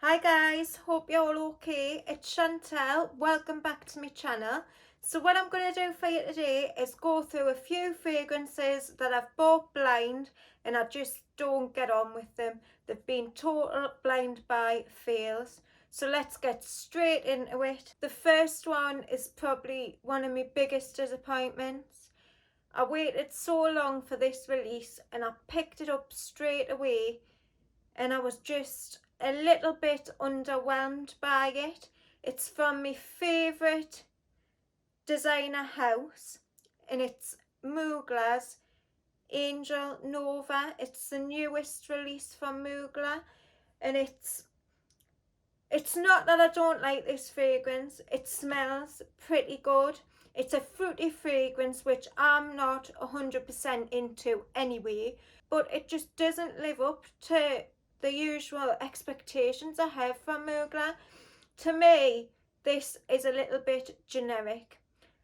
Hi guys, hope you're all okay. It's Chantel, welcome back to my channel. So what I'm going to do for you today is go through a few fragrances that I've bought blind and I just don't get on with them. They've been total blind buy fails. So let's get straight into it. The first one is probably one of my biggest disappointments. I waited so long for this release and I picked it up straight away and I was just a little bit underwhelmed by it. It's from my favourite designer house and it's Mugler's Angel Nova. It's the newest release from Mugler and it's not that I don't like this fragrance. It smells pretty good. It's a fruity fragrance which I'm not 100% into anyway, but it just doesn't live up to the usual expectations I have from Mugler. To me, this is a little bit generic,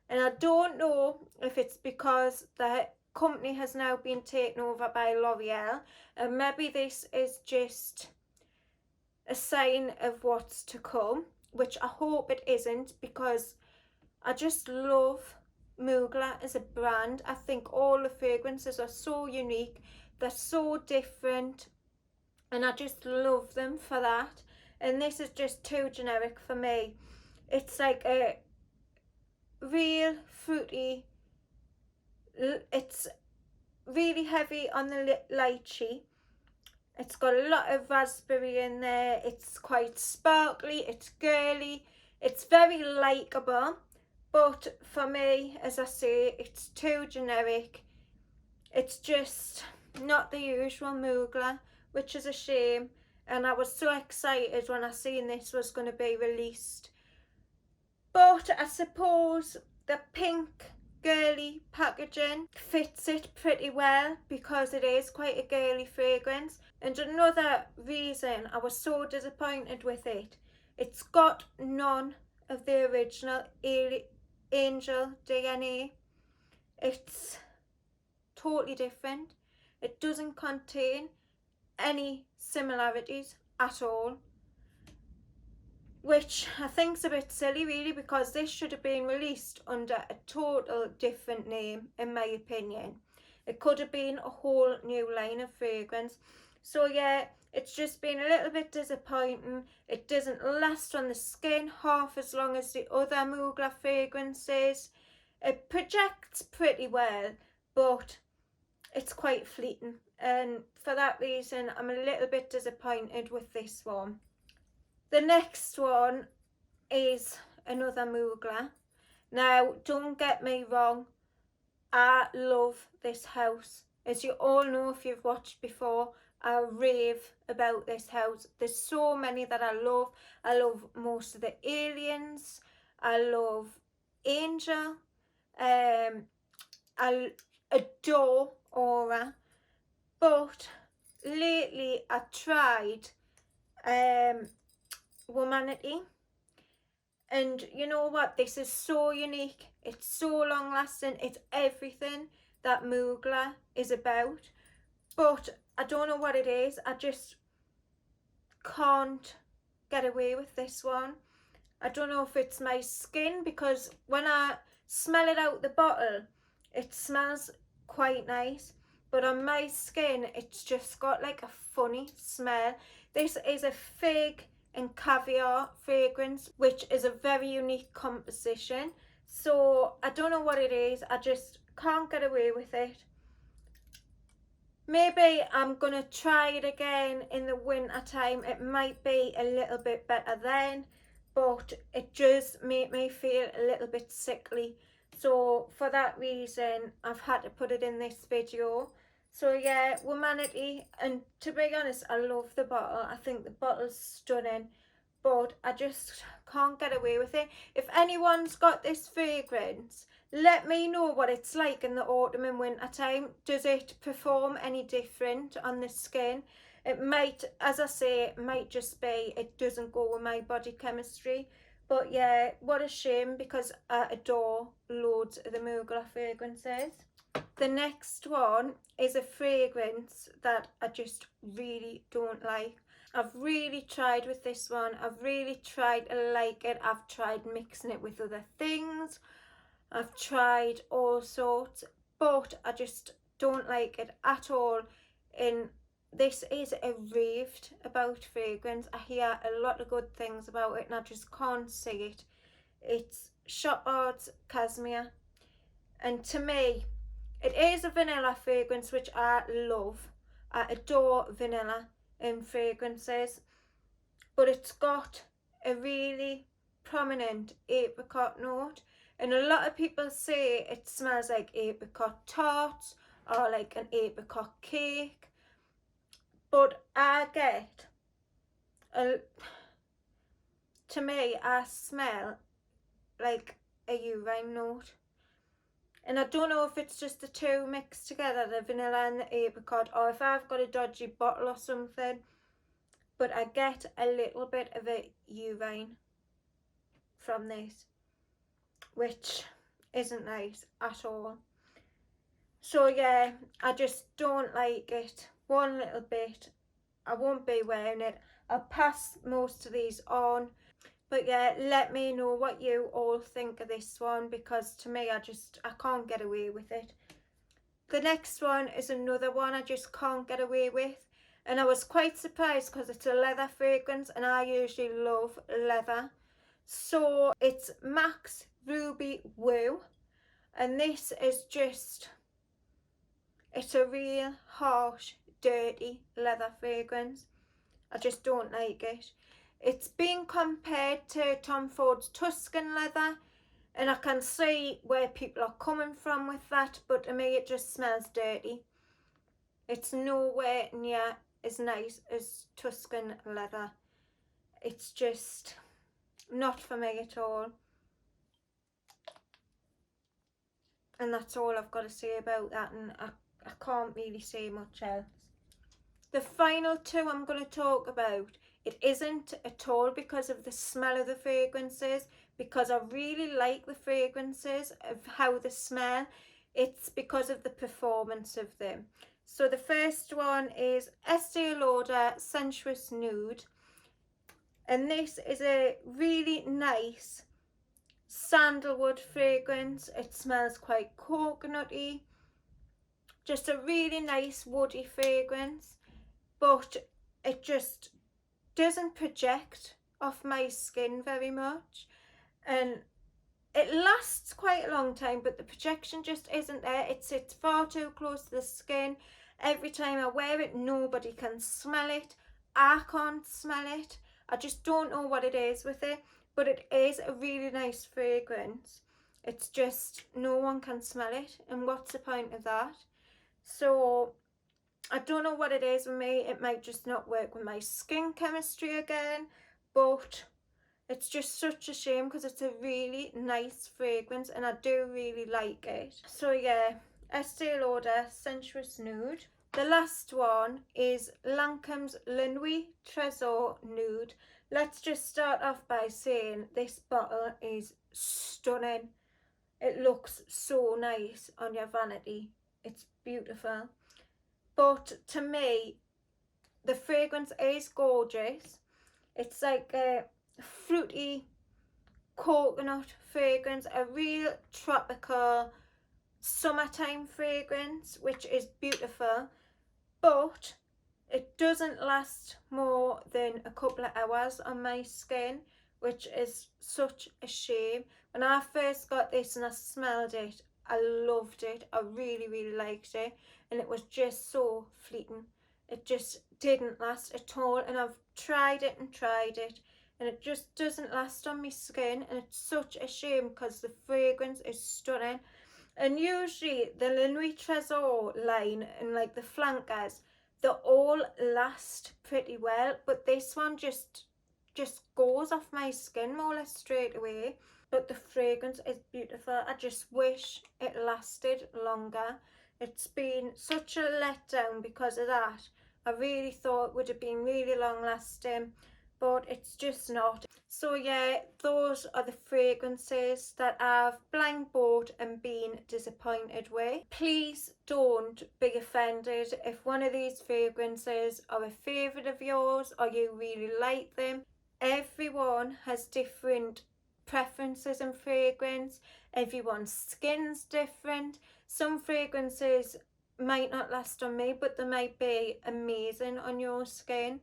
and I don't know if it's because the company has now been taken over by L'Oreal, and maybe this is just a sign of what's to come, which I hope it isn't, because I just love Mugler as a brand. I think all the fragrances are so unique, they're so different, and I just love them for that. And this is just too generic for me. It's like a real fruity, it's really heavy on the lychee. It's got a lot of raspberry in there. It's quite sparkly, it's girly, it's very likeable. But for me, as I say, it's too generic. It's just not the usual Mugler, which is a shame. And I was so excited when I seen this was going to be released. But I suppose the pink girly packaging fits it pretty well because it is quite a girly fragrance. And another reason I was so disappointed with it, it's got none of the original Angel DNA. It's totally different. It doesn't contain any similarities at all, which I think's a bit silly really, because this should have been released under a total different name in my opinion. It could have been a whole new line of fragrance. So yeah, it's just been a little bit disappointing. It doesn't last on the skin half as long as the other Mugler fragrances. It projects pretty well, but it's quite fleeting, and for that reason I'm a little bit disappointed with this one. The next one is another Mugler. Now don't get me wrong, I love this house. As you all know if you've watched before, I rave about this house. There's so many that I love. I love most of the aliens. I love Angel. I adore Aura. But lately I tried Womanity, and you know what, this is so unique, it's so long lasting, it's everything that Mugler is about, but I don't know what it is. I just can't get away with this one. I don't know if it's my skin, because when I smell it out the bottle it smells quite nice, but on my skin it's just got like a funny smell. This is a fig and caviar fragrance, which is a very unique composition, so I don't know what it is. I just can't get away with it. Maybe I'm gonna try it again in the winter time. It might be a little bit better then, but it does make me feel a little bit sickly, so for that reason I've had to put it in this video. So yeah, Womanity, and to be honest I love the bottle. I think the bottle's stunning, but I just can't get away with it. If anyone's got this fragrance, let me know what it's like in the autumn and winter time. Does it perform any different on the skin? It might, as I say, it might just be it doesn't go with my body chemistry. But yeah, what a shame, because I adore loads of the Mugler fragrances. The next one is a fragrance that I just really don't like. I've really tried with this one. I've really tried to like it. I've tried mixing it with other things. I've tried all sorts, but I just don't like it at all. And this is a raved about fragrance. I hear a lot of good things about it and I just can't see it. It's Chopard Casmir, and to me it is a vanilla fragrance, which I love. I adore vanilla in fragrances, but it's got a really prominent apricot note, and a lot of people say it smells like apricot tarts or like an apricot cake, but I get to me I smell like a urine note. And I don't know if it's just the two mixed together, the vanilla and the apricot, or if I've got a dodgy bottle or something, but I get a little bit of a urine from this, which isn't nice at all. So yeah, I just don't like it one little bit. I won't be wearing it. I'll pass most of these on. But yeah, let me know what you all think of this one, because to me I can't get away with it. The next one is another one I just can't get away with, and I was quite surprised because it's a leather fragrance and I usually love leather. So it's Max Ruby Woo, and this is just, it's a real harsh, dirty leather fragrance. I just don't like it. It's been compared to Tom Ford's Tuscan leather, and I can see where people are coming from with that, but to me it just smells dirty. It's nowhere near as nice as Tuscan leather. It's just not for me at all. And that's all I've got to say about that, and I can't really say much else. The final two I'm going to talk about, it isn't at all because of the smell of the fragrances, because I really like the fragrances of how they smell. It's because of the performance of them. So the first one is Estee Lauder Sensuous Nude, and this is a really nice sandalwood fragrance. It smells quite coconutty, just a really nice woody fragrance, but it just doesn't project off my skin very much, and it lasts quite a long time, but the projection just isn't there. It sits far too close to the skin. Every time I wear it, nobody can smell it. I can't smell it. I just don't know what it is with it, but it is a really nice fragrance. It's just no one can smell it, and what's the point of that? So I don't know what it is with me. It might just not work with my skin chemistry again, but it's just such a shame because it's a really nice fragrance and I do really like it. So yeah, Estee Lauder Sensuous Nude. The last one is Lancome's Nuit Tresor Nude. Let's just start off by saying this bottle is stunning. It looks so nice on your vanity. It's beautiful. But to me, the fragrance is gorgeous. It's like a fruity coconut fragrance, a real tropical summertime fragrance, which is beautiful, but it doesn't last more than a couple of hours on my skin, which is such a shame. When I first got this and I smelled it, I loved it. I really liked it, and it was just so fleeting. It just didn't last at all, and I've tried it and it just doesn't last on my skin, and it's such a shame because the fragrance is stunning. And usually the Nuit Tresor line and like the flankers, they all last pretty well, but this one just goes off my skin more or less straight away. But the fragrance is beautiful. I just wish it lasted longer. It's been such a letdown because of that. I really thought it would have been really long lasting, but it's just not. So yeah, those are the fragrances that I've blind bought and been disappointed with. Please don't be offended if one of these fragrances are a favourite of yours or you really like them. Everyone has different preferences in fragrance. Everyone's skin's different. Some fragrances might not last on me, but they might be amazing on your skin.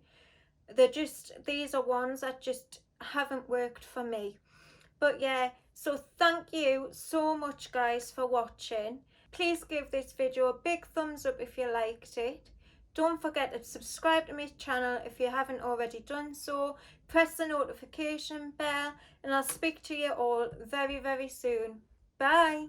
These are ones that just haven't worked for me. But yeah, so thank you so much guys for watching. Please give this video a big thumbs up if you liked it. Don't forget to subscribe to my channel if you haven't already done so. Press the notification bell and I'll speak to you all very, very soon. Bye.